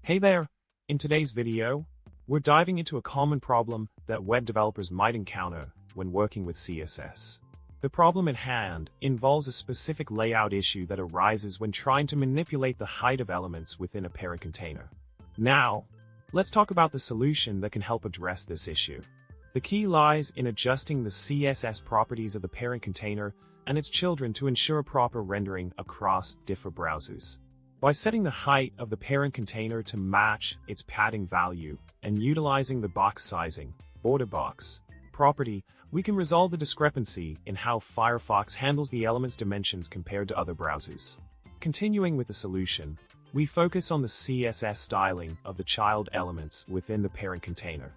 Hey there! In today's video, we're diving into a common problem that web developers might encounter when working with CSS. The problem at hand involves a specific layout issue that arises when trying to manipulate the height of elements within a parent container. Now, let's talk about the solution that can help address this issue. The key lies in adjusting the CSS properties of the parent container and its children to ensure proper rendering across different browsers. By setting the height of the parent container to match its padding value and utilizing the box sizing, border box, property, we can resolve the discrepancy in how Firefox handles the element's dimensions compared to other browsers. Continuing with the solution, we focus on the CSS styling of the child elements within the parent container.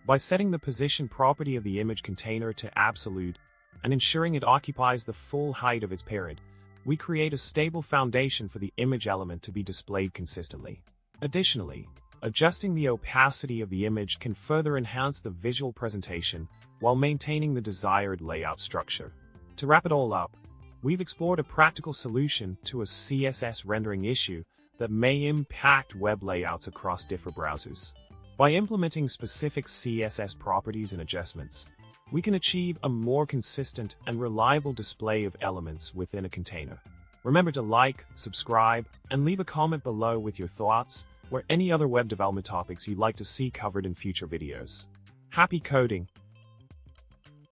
By setting the position property of the image container to absolute and ensuring it occupies the full height of its parent, we create a stable foundation for the image element to be displayed consistently. Additionally, adjusting the opacity of the image can further enhance the visual presentation while maintaining the desired layout structure. To wrap it all up, we've explored a practical solution to a CSS rendering issue that may impact web layouts across different browsers. By implementing specific CSS properties and adjustments, we can achieve a more consistent and reliable display of elements within a container. Remember to like, subscribe, and leave a comment below with your thoughts or any other web development topics you'd like to see covered in future videos. Happy coding!